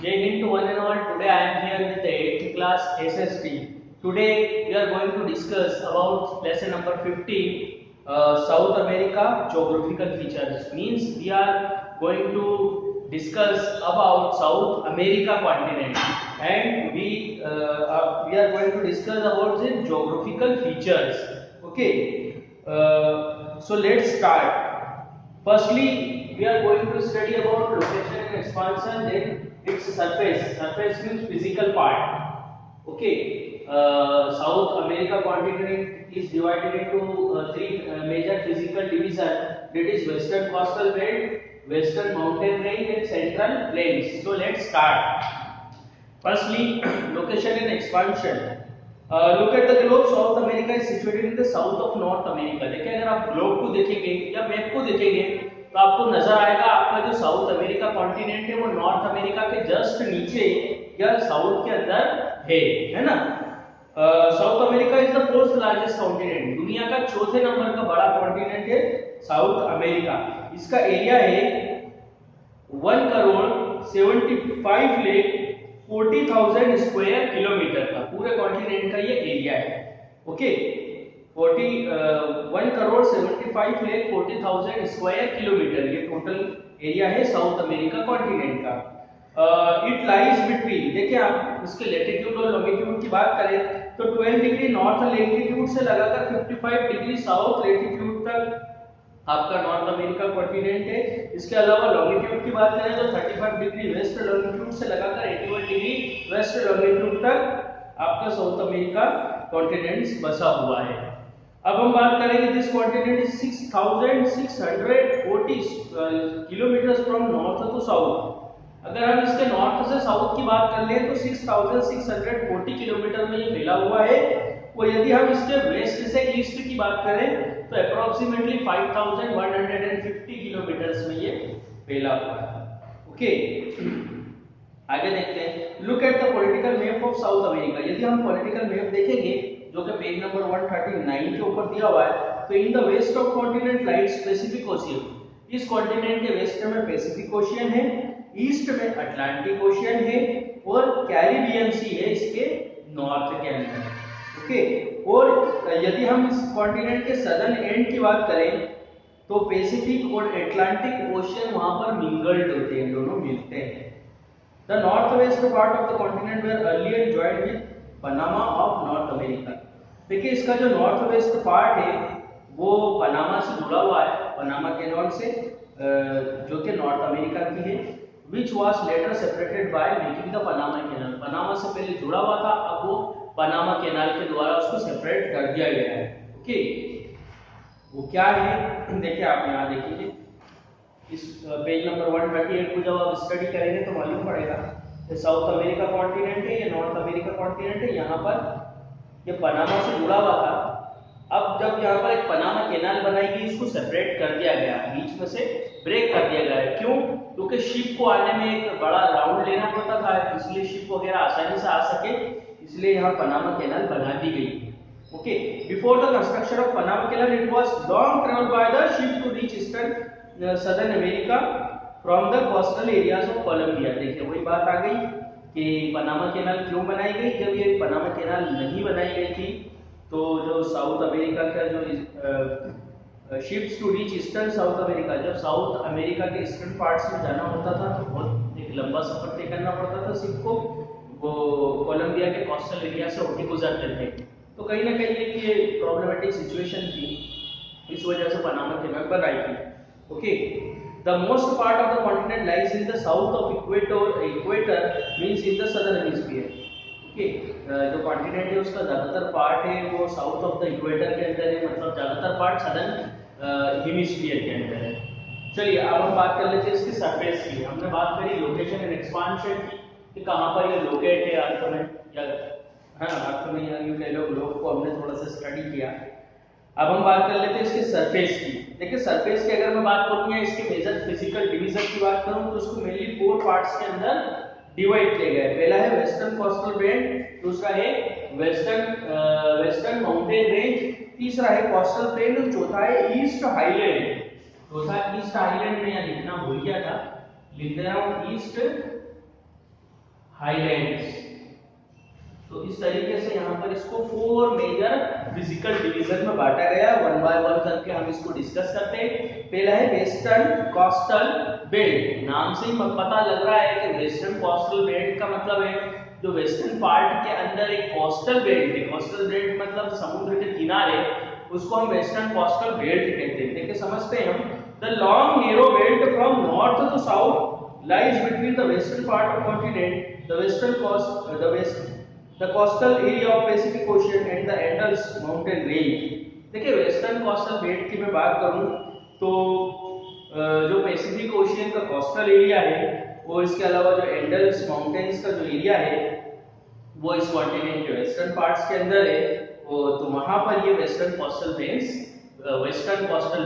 Jai Hind to one and all. Today I am here with the 8th class SST. Today we are going to discuss about lesson number 15, South America geographical features. Means we are going to discuss about South America continent, and we are going to discuss about the geographical features. Okay. So let's start. Firstly, we are going to study about location and expansion, then its surface. Surface means physical part. Okay. South America continent is divided into three major physical divisions. That is Western Coastal Belt, Western Mountain Range, and Central Plains. So let's start. Firstly, location and expansion. Look at the globe. South America is situated in the south of North America. देखिए अगर आप globe को देखेंगे या map को देखेंगे तो आपको नजर आएगा आपका जो साउथ अमेरिका कॉन्टिनेंट है वो नॉर्थ अमेरिका के जस्ट नीचे या साउथ के अंदर है ना। South America is the fourth largest continent. दुनिया का चौथे नंबर का बड़ा कॉन्टिनेंट है साउथ अमेरिका। इसका एरिया है 1,75,40,000 स्क्वायर किलोमीटर का। पूरे कॉन्टिनेंट का ये एरिया है। ओके, 1,75,40,000 स्क्वायर किलोमीटर ये टोटल एरिया है साउथ अमेरिका कॉन्टिनेंट का। इट लाइज बिटवीन, देखिए आप इसके लैटिट्यूड और लॉन्गिट्यूड की बात करें तो 12 डिग्री नॉर्थ लैटिट्यूड से लगाकर 55 डिग्री साउथ लैटिट्यूड तक आपका नॉर्थ अमेरिका कॉन्टिनेंट है। इसके अलावा लॉन्गिट्यूड की बात करें तो 35 डिग्री वेस्ट लॉन्गिट्यूड से लगाकर 81 डिग्री वेस्ट लॉन्गिट्यूड तक आपका साउथ अमेरिका कॉन्टिनेंट बसा हुआ है। अब हम बात करेंगे this continent is 6,640 kilometre from north to south. अगर हम इसके नॉर्थ से साउथ की बात कर लें तो 6,640 किलोमीटर में ये फैला हुआ है। और यदि हम इसके वेस्ट से ईस्ट की बात करें तो अप्रोक्सीमेटली 5,150 किलोमीटर में ये फैला हुआ है। ओके, आगे देखते हैं। Look at the political map of south America. यदि हम पॉलिटिकल मैप देखेंगे जो कि पेज नंबर 139 के ऊपर दिया हुआ है तो in the west of continent lies Pacific Ocean. इस कॉन्टिनेंट के वेस्ट में पैसिफिक ओशियन है, ईस्ट में अटलांटिक ओशियन है और कैरिबियन सी है इसके नॉर्थ के अंदर। ओके, और यदि हम इस कॉन्टिनेंट के सदर्न एंड की बात करें तो पैसिफिक और अटलांटिक ओशियन वहां पर मिंगल्ड होते हैं, दोनों मिलते हैं। The north west part of the continent where earlier joined with Panama of North America. देखिए इसका जो नॉर्थ वेस्ट पार्ट है वो पनामा से जुड़ा हुआ है, पनामा कैनाल से, जो कि नॉर्थ अमेरिका की है। which was later separated by making the Panama Canal। Panama से पहले जुड़ा हुआ था, अब वो पनामा कैनाल के द्वारा उसको सेपरेट कर दिया गया है। ओके, वो क्या है देखिए आप यहाँ देखिए इस पेज नंबर 138 को जब आप स्टडी करेंगे तो मालूम पड़ेगा ये साउथ अमेरिका कॉन्टिनेंट है, ये नॉर्थ अमेरिका कॉन्टिनेंट है। यहाँ पर ये पनामा से जुड़ा हुआ था। अब जब यहाँ पर एक पनामा कैनाल बनाई गई इसको सेपरेट कर दिया गया, बीच में से ब्रेक कर दिया गया है। क्यों? क्योंकि शिप को आने में एक बड़ा राउंड लेना पड़ता था, इसलिए शिप वगैरह आसानी से आ सके, इसलिए यहाँ पनामा कैनाल बना दी गई। Okay, before the construction of Panama Canal it was long travel by the ship to reach eastern southern America from the coastal areas of Colombia. देखिए वही बात आ गई कि पनामा कैनाल क्यों बनाई गई। जब ये पनामा कैनाल नहीं बनाई गई थी तो जो साउथ अमेरिका का जो ships to reach eastern South America, जब साउथ अमेरिका के ईस्टर्न पार्ट्स में जाना होता था तो बहुत एक लंबा सफर तय करना पड़ता था शिप को। वो कोलंबिया के कोस्टल एरिया से होकर गुजरते थे, तो कहीं ना कहीं एक ये प्रॉब्लमेटिक सिचुएशन थी, इस वजह से पनामा कैनाल बनाई थी। Okay, the most part of the continent lies in the south of equator means in the southern hemisphere. Okay, जो कॉन्टिनेंट है उसका ज्यादातर पार्ट है वो साउथ ऑफ द इक्वेटर के अंदर है, मतलब ज्यादातर पार्ट सदर्न हेमिस्फीयर के अंदर है। चलिए अब हम बात कर लेते हैं इसकी सरफेस की। हमने बात करी लोकेशन एंड एक्सपांशन की कि कहाँ पर ये लोकेट है अर्थ में, या है ना, अर्थ में या यूं कह लो ग्लोब को हमने थोड़ा सा स्टडी किया। अब हम बात कर लेते हैं इसके सरफेस की। देखिए सरफेस की अगर मैं बात करूँ या इसके मेजर फिजिकल डिवीजन की बात करूँ तो उसको मेनली 4 पार्ट्स के अंदर डिवाइड किया गया है। पहला है वेस्टर्न कोस्टल बेल्ट, दूसरा है वेस्टर्न माउंटेन रेंज, तीसरा है कोस्टल प्लेन और चौथा है ईस्ट हाईलैंड। चौथा ईस्ट हाईलैंड में यहाँ लिखना भूल गया था, लिख दे रहा हूँ ईस्ट हाईलैंड्स। तो इस तरीके से यहाँ पर इसको 4 मेजर फिजिकल डिवीजन में बांटा गया। वन बाय वन करके हम इसको डिस्कस करते हैं। पहला है वेस्टर्न कोस्टल बेल्ट। नाम से ही पता लग रहा है कि वेस्टर्न कोस्टल बेल्ट का मतलब है जो वेस्टर्न पार्ट के अंदर एक कोस्टल बेल्ट है। कोस्टल बेल्ट मतलब समुद्र के किनारे, उसको हम वेस्टर्न कोस्टल बेल्ट कहते हैं। देखिए समझते हैं हम। The long narrow belt from north to south lies between the western part of continent, the western coast, the coastal area of Pacific Ocean and the Andes mountain range. देखिए western coastal belt की मैं बात करूं तो जो Pacific Ocean का coastal area है, और इसके अलावा जो एंडल्स माउंटेन्स का जो एरिया है वो इस कॉन्टिनेंट के वेस्टर्न पार्ट्स के अंदर है। तो वहां पर ये वेस्टर्न कोस्टल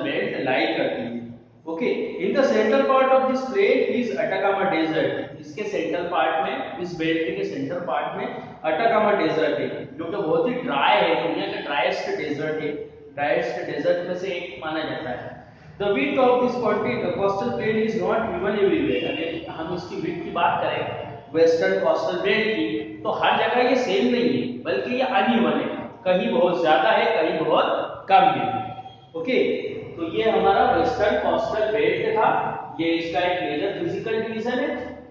बेल्ट लाई करती है। Okay, in the central part of this plate is Atacama desert. इसके सेंट्रल पार्ट में, इस बेल्ट के सेंट्रल पार्ट में अटाकामा डेजर्ट है, जो कि बहुत ही ड्राई है, दुनिया का ड्राइएस्ट डेजर्ट है। ड्राइएस्ट डेजर्ट में से एक माना जाता है। The width of this coastal plain is not even everywhere। अगर हम इसकी width की बात करें वेस्टर्न कोस्टल बेल्ट की, तो हर जगह ये सेम नहीं है, बल्कि ये अनइवन है। कहीं बहुत ज्यादा है, कहीं बहुत कम है। ओके, तो ये हमारा वेस्टर्न कोस्टल बेल्ट था। ये इसका एक मेजर फिजिकल डिवीजन है।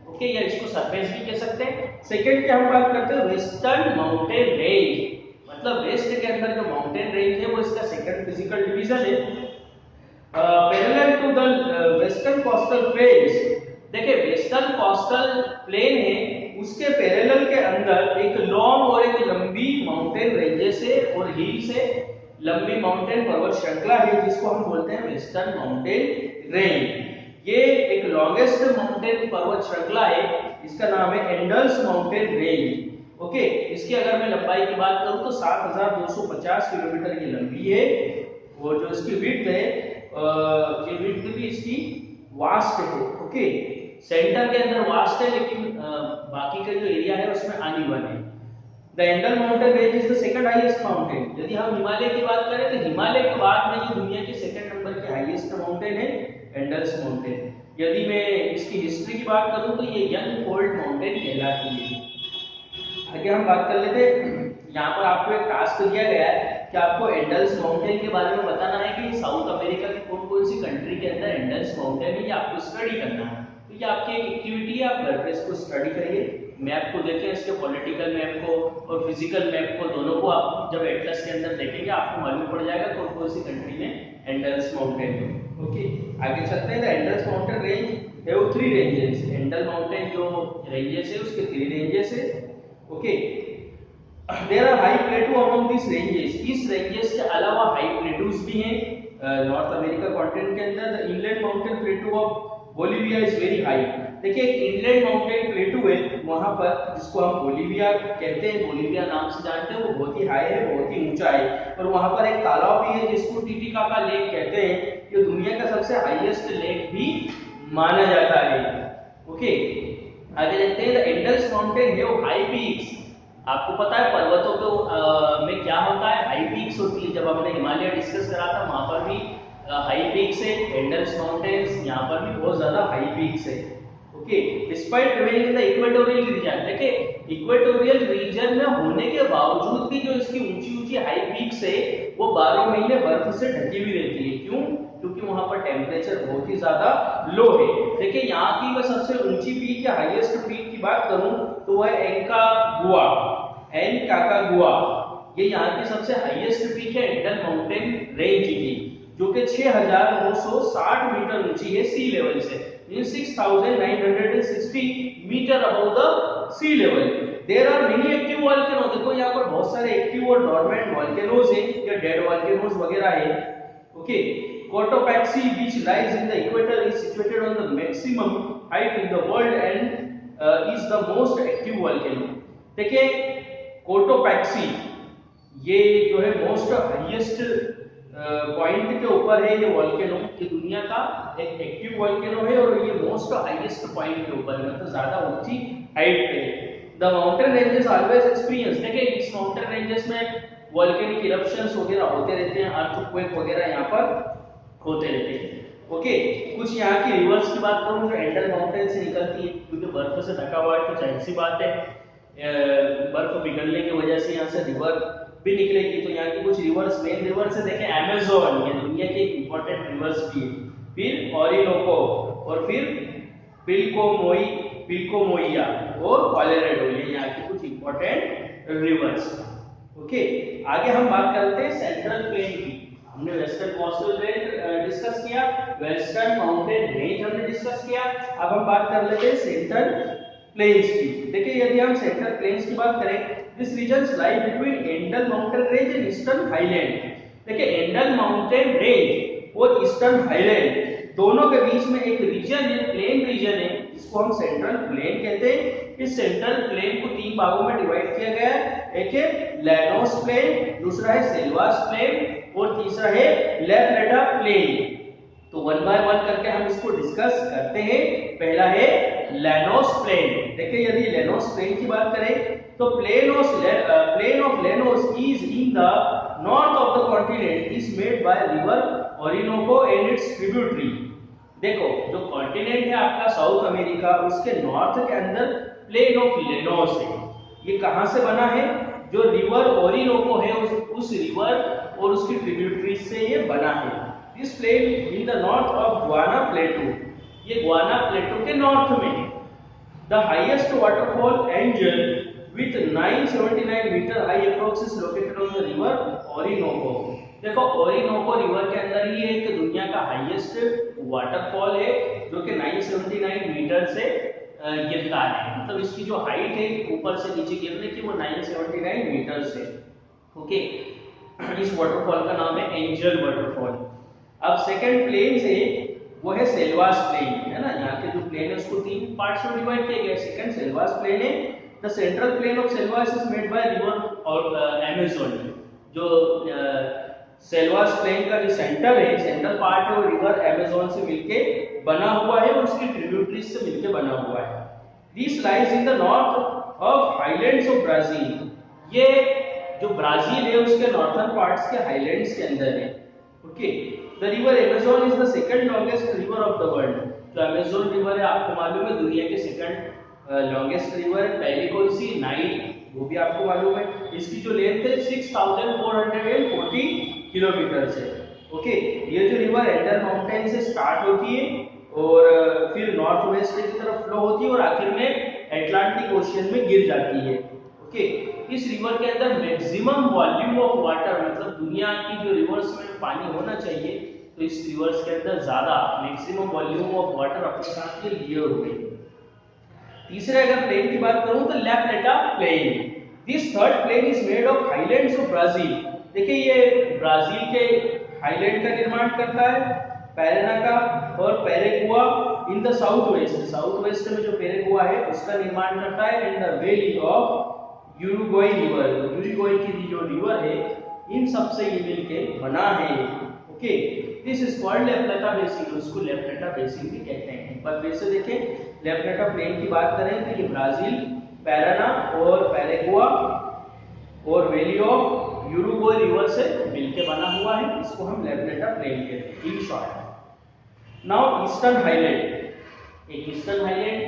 ओके, या इसको सरफेस भी कह सकते हैं। सेकंड की हम बात करते हैं वेस्टर्न माउंटेन रेंज, मतलब वेस्ट के अंदर जो माउंटेन रेंज है वो इसका सेकंड फिजिकल डिवीजन है। Parallel to the western coastal plains. देखिए वेस्टर्न कोस्टल प्लेन है, उसके पैरेलल के अंदर एक लॉन्ग और एक लंबी माउंटेन रेंजेस है और हिल्स है। लंबी माउंटेन पर्वत श्रृंखला है जिसको हम बोलते हैं वेस्टर्न माउंटेन रेंज। ये एक लॉन्गेस्ट माउंटेन पर्वत श्रृंखला है, इसका नाम है एंडल्स माउंटेन रेंज। ओके, इसकी अगर मैं लंबाई की बात करूं तो 7250 किलोमीटर की लंबी है, और जो इसकी विड्थ है ये विड्थ भी इसकी वास्ट है। ओके, सेंटर के अंदर वास्ट है, लेकिन बाकी का जो एरिया है उसमें अनइवन है। The Andean mountain range is the second highest mountain. यदि हम हिमालय की बात करें तो हिमालय के बाद में ये दुनिया की सेकंड नंबर की हाईएस्ट माउंटेन है एंडल्स माउंटेन। यदि मैं इसकी हिस्ट्री की बात करूं तो ये यंग फोल्ड माउंटेन कहलाती है। आगे हम बात कर लेते हैं। यहाँ पर आपको एक टास्क दिया गया है कि आपको एंडल्स माउंटेन के बारे में बताना है कि साउथ अमेरिका की कौन कौन सी कंट्री के अंदर एंडल्स माउंटेन है, ये आपको स्टडी करना है। तो ये आपकी एक एक्टिविटी है, आप घर पे इसको स्टडी करिए। मैप को देखें, इसके पॉलिटिकल मैप को और फिजिकल मैप को, दोनों को आप जब एटलस के अंदर देखेंगे आपको मालूम पड़ जाएगा कौन कौन सी कंट्री में एंडल्स माउंटेन है। ओके, आगे चलते हैं। द एंडल्स माउंटेन रेंज है वो 3 रेंजेस। एंडल माउंटेन जो रेंजेस है उसके 3 रेंजेस है। Okay, there are high plateau among these ranges। इस रेंजेस के अलावा हाई प्लेटूज भी हैं नॉर्थ अमेरिका कॉन्टिनेंट के अंदर। The inland mountain प्लेटू of Bolivia is very high. देखिए एक इनलैंड माउंटेन प्लेटू है वहां पर, जिसको हम बोलिविया कहते हैं, बोलिविया नाम से जानते हैं, वो बहुत ही हाई है, बहुत ही ऊंचा है। और वहां पर एक तालाब भी है जिसको टिटिकाका लेक कहते हैं। ये दुनिया का सबसे हाईएस्ट लेक भी माना जाता है। ओके, आगे देखते हैं। द एंडल्स माउंटेन है वो हाई पीक्स। आपको पता है पर्वतों को में क्या होता है, हाई पीक्स होती है। जब हमने हिमालय डिस्कस करा था वहां पर भी हाई पीक्स है। एंडल्स माउंटेन्स यहाँ पर भी बहुत ज्यादा हाई पीक्स है। Okay, despite remaining in the equatorial region. देखिए इक्वेटोरियल रीजन में होने के बावजूद भी जो इसकी ऊंची ऊंची हाई पीक्स है वो 12 महीने बर्फ से ढकी हुई रहती है। क्यों? क्योंकि वहां पर टेम्परेचर बहुत ही ज्यादा लो है। देखिए यहाँ की मैं सबसे ऊंची पीक या हाईएस्ट पीक की बात करूं तो वह एनकागुआ, एनकाकागुआ, ये यहाँ की सबसे हाईएस्ट पीक है एंडल माउंटेन रेंज की, जो कि 6960 मीटर ऊंची है सी लेवल से, mean 6960 metre above the sea level. There are many active volcano. देखो यहाँ पर बहुत सारे एक्टिव और डोर्मेंट वोल्केनोज हैं या डेड वोल्केनोज वगैरह है। Okay, Cotopaxi, which lies in the equator, is situated on the maximum height in the world and is the most active volcano। देखिए कोटोपैक्सी ये जो है मोस्ट हाईएस्ट पॉइंट के ऊपर है ये वोल्केनो। ये दुनिया का एक एक्टिव वोल्केनो है और ये मोस्ट हाईएस्ट पॉइंट के ऊपर है, मतलब ज्यादा ऊंची हाइट पे है। The mountain ranges always experience. देखिए इस माउंटेन रेंजेस में वोल्केनिक इरप्शंस वगैरह होते रहते हैं, अर्थक्वेक वगैरह यहाँ पर होते रहते हैं। ओके, कुछ यहाँ की रिवर्स की बात करूँ जो एंडल माउंटेन से निकलती है, क्योंकि बर्फ से ढका हुआ है तो जाहिर सी बात है बर्फ पिघलने की वजह से यहाँ से रिवर भी निकलेगी। तो यहाँ की कुछ रिवर्स, मेन रिवर्स है देखें अमेज़न, ये दुनिया के इंपॉर्टेंट रिवर्स भी है, फिर ऑरिनोको, और फिर पिल्कोमोइया और कोलोराडो, ये यहाँ की कुछ इंपॉर्टेंट रिवर्स। ओके, आगे हम बात करते हैं सेंट्रल प्लेन की। हमने वेस्टर्न कोस्टल रेंज डिस्कस किया, वेस्टर्न माउंटेन रेंज हमने डिस्कस किया, अब हम बात कर लेते हैं सेंट्रल प्लेन्स की। देखिए यदि हम सेंट्रल प्लेन्स की बात करें, this regions lie between Andean mountain range and eastern highland. देखिए एंडल माउंटेन रेंज और ईस्टर्न हाईलैंड दोनों के बीच में एक रीजन है, प्लेन रीजन है, जिसको हम सेंट्रल प्लेन कहते हैं। इस सेंट्रल प्लेन को तीन भागों में डिवाइड किया गया है, एक है लैनोस प्लेन, दूसरा है सेल्वास प्लेन और तीसरा है ला प्लेटा प्लेन। तो वन बाय वन करके हम इसको डिस्कस करते हैं। पहला है लैनोस प्लेन। देखिए यदि लैनोस प्लेन की बात करें तो plain of Llanos is in the north of the continent is made by river Orinoco and its tributary. देखो जो कॉन्टिनेंट है आपका साउथ अमेरिका, उसके नॉर्थ के अंदर प्लेन ऑफ लैनोस है। ये कहां से बना है? जो रिवर ओरिनोको है उस रिवर और उसकी ट्रिब्यूटरीज से ये बना है। This plain in the north of Guiana plateau, ये गुआना प्लेटू के नॉर्थ में है। The highest waterfall Angel with 979 metre high approx is located on the river Orinoco. देखो ओरिनोको रिवर के अंदर ही एक दुनिया का हाईएस्ट वाटरफॉल है जो कि 979 मीटर से गिरता है। मतलब इसकी जो हाइट है ऊपर से नीचे गिरने की वो 979 मीटर है। ओके, इस वाटरफॉल का नाम है एंजल वाटरफॉल। अब सेकंड प्लेन से वो है सेल्वास प्लेन, है ना। यहाँ के जो प्लेन है उसको तीन पार्ट्स में डिवाइड किया गया है। सेकंड सेल्वास प्लेन है। The central plain of Selvas is made by river और अमेज़न। जो सेल्वास प्लेन का जो सेंटर है, सेंट्रल पार्ट है, वो रिवर अमेज़न से मिलके बना हुआ है और उसकी ट्रिब्यूटरीज से मिलके बना हुआ है। This lies in the north of highlands of Brazil. ये जो ब्राजील है उसके नॉर्थर्न पार्ट्स के हाईलैंड्स के अंदर है। Okay, the river Amazon is the second longest river of the world. जो अमेज़न रिवर है आपको मालूम है दुनिया के सेकंड लॉन्गेस्ट रिवर है। पहली कौन सी? नाइल, वो भी आपको मालूम है। इसकी जो लेंथ है 6440 किलोमीटर है। ओके, ये जो रिवर एंडल माउंटेन से स्टार्ट होती है और फिर नॉर्थ वेस्ट की तरफ फ्लो होती है और आखिर में अटलांटिक ओशियन में गिर जाती है। ओके, इस रिवर के अंदर मैक्सिमम वॉल्यूम ऑफ वाटर, मतलब दुनिया की जो रिवर्स में पानी होना चाहिए तो इस रिवर्स के अंदर ज्यादा मैक्सिमम वॉल्यूम ऑफ वाटर अपने साथ ये लिए हुए। तीसरे अगर प्लेन की बात करूं तो La Plata plain. This third plain is made of highlands of Brazil. देखिए ये ब्राजील के हाईलैंड का निर्माण करता है, पैराना का और Paraguay in the south west. South west में जो पेरेगुआ है उसका निर्माण करता है and the valley of Uruguay river. Uruguay की जो रिवर है इन सब से ये मिलके बना है। ओके, दिस इज कॉल्ड ला प्लेटा बेसिन। उसको ला प्लेटा बेसिन भी कहते हैं। पर वैसे देखें ला प्लेटा प्लेन की बात करें तो ये ब्राजील, पैराना और पेरेगुआ और वैली ऑफ यूरुग्वाई रिवर से मिलके बना हुआ है। इसको हम ला प्लेटा प्लेन कहते हैं in short. Now eastern highland. एक ईस्टर्न हाईलैंड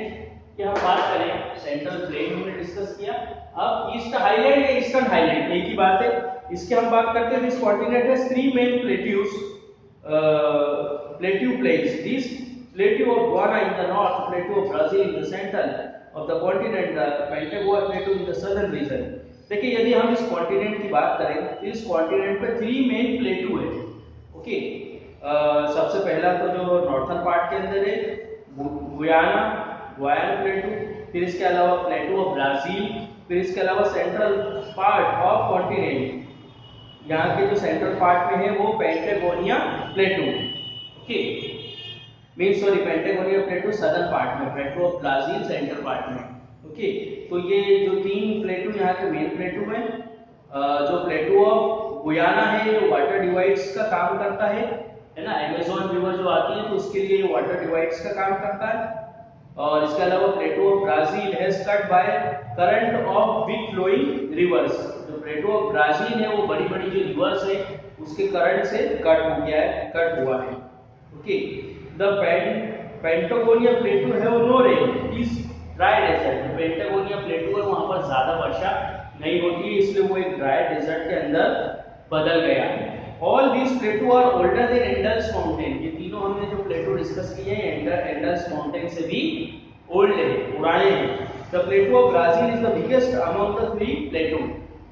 की हम बात करें, सेंट्रल प्लेन हमने डिस्कस किया। अब ईस्ट हाईलैंड या ईस्टर्न हाईलैंड एक ही बात है। इसकी हम बात करते हैं। This continent has three main plateaus, plateau plains. These plateau of Guiana in the north, plateau of Brazil in the central of the continent, the Pantagua plateau in the southern region. देखिए यदि हम इस continent की बात करें तो इस continent पे थ्री मेन प्लेटू है। ओके, सबसे पहला तो जो नॉर्थर्न पार्ट के अंदर है गुयाना प्लेटू, फिर इसके अलावा प्लेटू ऑफ ब्राजील, फिर इसके अलावा सेंट्रल पार्ट ऑफ कॉन्टिनेंट, यहाँ के जो सेंट्रल पार्ट में है वो Patagonia plateau. Okay, Patagonia plateau southern part में, plateau of Brazil central part में। ओके, तो ये जो तीन प्लेटू यहाँ के मेन प्लेटू हैं। जो प्लेटू ऑफ गुयाना है वो वाटर डिवाइड्स का काम करता है ना। अमेज़न रिवर जो आती है तो उसके लिए वाटर डिवाइड्स का काम करता है। और इसके अलावा plateau of Brazil has cut by current of big flowing rivers. जो प्लेटू ऑफ ब्राजील है वो बड़ी बड़ी जो रिवर्स है उसके करंट से कट हुआ है। Okay, the Patagonia plateau have no rain is dry desert. Patagonia plateau है वहां पर ज्यादा वर्षा नहीं होती है, इसलिए वो एक ड्राई डेजर्ट के अंदर बदल गया है। All these plateau are older than Andes mountain. ये तीनों हमने जो प्लेटू डिस्कस किए हैं एंडल्स माउंटेन से भी ओल्ड है, पुराने हैं। The plateau of Brazil is the biggest among the three plateau.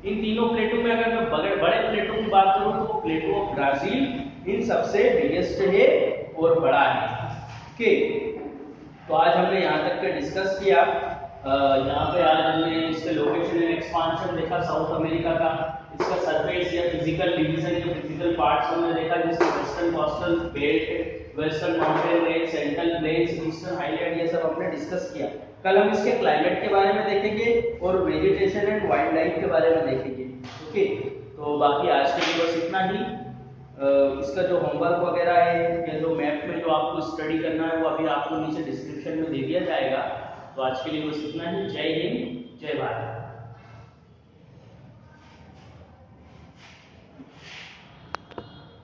इन तीनों प्लेटू में अगर मैं बड़े प्लेटू की बात करूं तो वो प्लेटू ऑफ ब्राजील इन सबसे बिगेस्ट है और बड़ा है। ओके, तो आज हमने यहाँ तक के डिस्कस किया। यहाँ पे आज हमने इसके लोकेशन एंड एक्सपांशन देखा साउथ अमेरिका का, इसका सरफेस या फिजिकल डिवीजन या फिजिकल पार्ट्स हमने देखा, जिसमें western coastal belt, western mountain range, central plains, eastern highland, ये सब हमने डिस्कस किया। कल हम इसके क्लाइमेट के बारे में देखेंगे और वेजिटेशन एंड वाइल्ड लाइफ के बारे में देखेंगे। ओके, तो बाकी आज के लिए बस इतना ही। इसका जो होमवर्क वगैरह है या जो मैप में जो आपको स्टडी करना है वो अभी आपको नीचे डिस्क्रिप्शन में दे दिया जाएगा। तो आज के लिए बस इतना ही। जय हिंद, जय भारत।